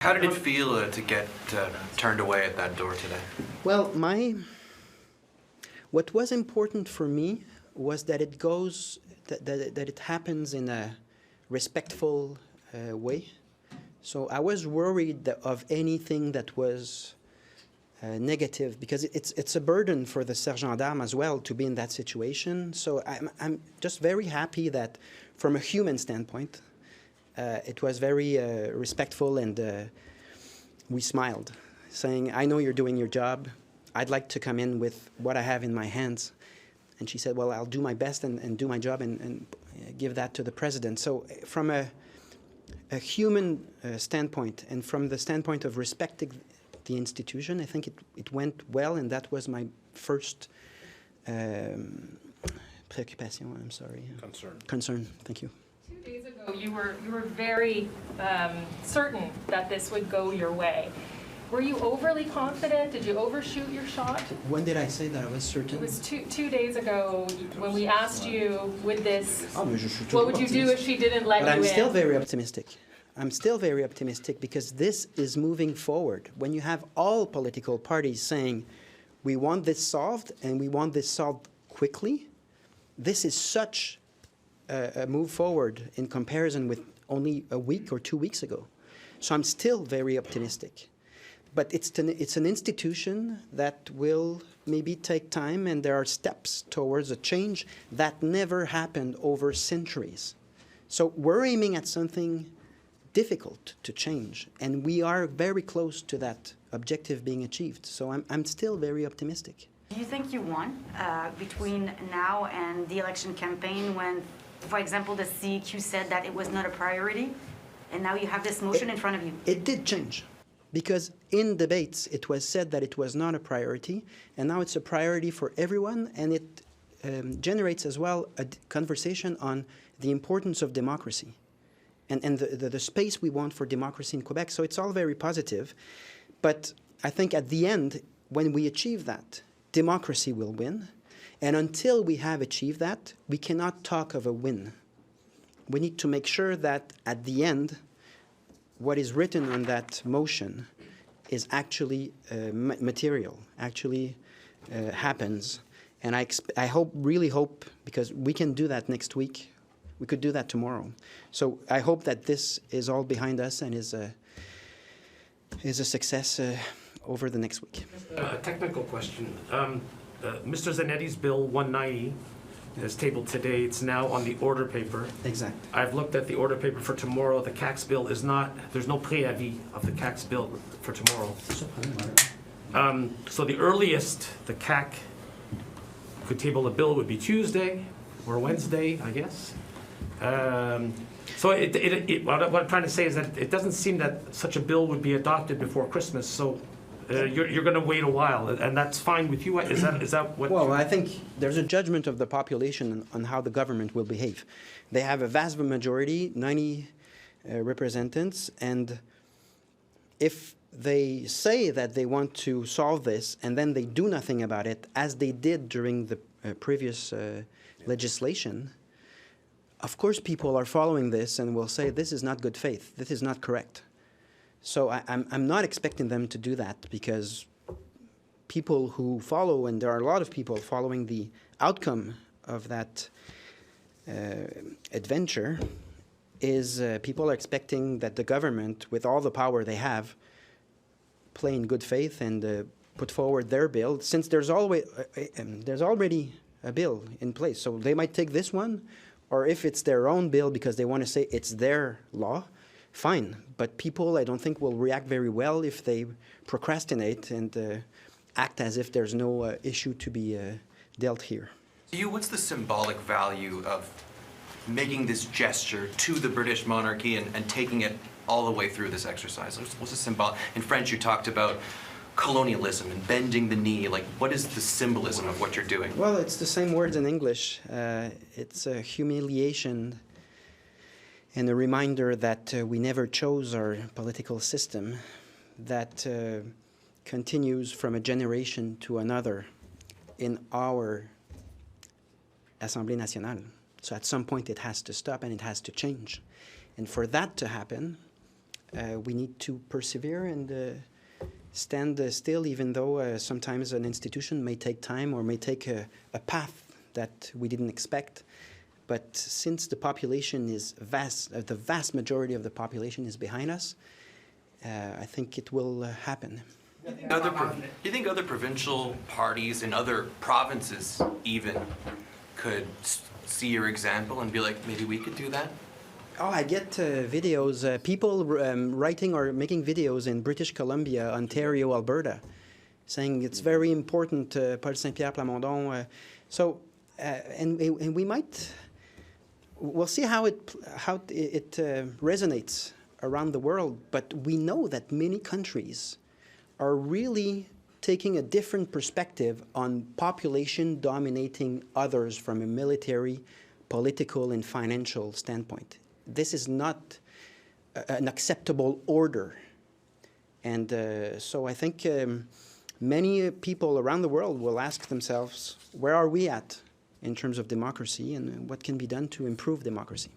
How did it feel to get turned away at that door today? Well, what was important for me was that it goes, that it happens in a respectful way. So I was worried of anything that was negative, because it's a burden for the sergent d'armes as well to be in that situation. So I'm just very happy that from a human standpoint, it was very respectful, and we smiled, saying, I know you're doing your job. I'd like to come in with what I have in my hands. And she said, well, I'll do my best and do my job and give that to the president. So from a human standpoint, and from the standpoint of respecting the institution, I think it went well, and that was my first preoccupation, I'm sorry. Concern, thank you. 2 days ago, you were very certain that this would go your way. Were you overly confident? Did you overshoot your shot? When did I say that I was certain? It was two days ago when we asked you, would this, what would you do if she didn't let you in? I'm still very optimistic. I'm still very optimistic, because this is moving forward. When you have all political parties saying, we want this solved, and we want this solved quickly, this is such a move forward in comparison with only a week or 2 weeks ago. So I'm still very optimistic. But it's an institution that will maybe take time, and there are steps towards a change that never happened over centuries. So we're aiming at something difficult to change, and we are very close to that objective being achieved. So I'm still very optimistic. Do you think you won between now and the election campaign, when, for example, the CEQ said that it was not a priority, and now you have this motion in front of you? It did change, because in debates it was said that it was not a priority, and now it's a priority for everyone, and it generates as well a conversation on the importance of democracy and the space we want for democracy in Quebec. So it's all very positive. But I think at the end, when we achieve that, democracy will win. And until we have achieved that, we cannot talk of a win. We need to make sure that at the end, what is written on that motion is actually material, actually happens. And I hope, really hope, because we can do that next week. We could do that tomorrow. So I hope that this is all behind us and is a success over the next week. A technical question. Mr. Zanetti's Bill 190 is tabled today. It's now on the order paper. Exactly. I've looked at the order paper for tomorrow. The CAC's bill is not, there's no préavis of the CAC's bill for tomorrow. So the earliest the CAC could table a bill would be Tuesday or Wednesday, I guess. So what I'm trying to say is that it doesn't seem that such a bill would be adopted before Christmas. So you're going to wait a while, and that's fine with you. Is that what? Well, I think there's a judgment of the population on how the government will behave. They have a vast majority, 90 representatives, and if they say that they want to solve this and then they do nothing about it, as they did during the previous legislation, of course people are following this and will say this is not good faith, this is not correct. So I'm not expecting them to do that, because people who follow, and there are a lot of people following the outcome of that adventure, is people are expecting that the government, with all the power they have, play in good faith and put forward their bill, since there's already a bill in place. So they might take this one, or if it's their own bill because they want to say it's their law, fine. But people, I don't think, will react very well if they procrastinate and act as if there's no issue to be dealt here. To you, what's the symbolic value of making this gesture to the British monarchy and taking it all the way through this exercise? What's the symbol? In French, you talked about colonialism and bending the knee. Like, what is the symbolism of what you're doing? Well, it's the same words in English. It's a humiliation and a reminder that we never chose our political system, that continues from a generation to another in our Assemblée nationale. So at some point it has to stop and it has to change. And for that to happen, We need to persevere and stand still, even though sometimes an institution may take time or may take a path that we didn't expect. But since the population is vast, the vast majority of the population is behind us, I think it will happen. You think other provincial parties in other provinces even could see your example and be like, maybe we could do that? Oh, I get videos, people writing or making videos in British Columbia, Ontario, Alberta, saying it's very important, Paul Saint-Pierre Plamondon. And we might, we'll see how it resonates around the world, but we know that many countries are really taking a different perspective on population dominating others from a military, political, and financial standpoint. This is not an acceptable order. And so I think many people around the world will ask themselves, where are we at in terms of democracy, and what can be done to improve democracy?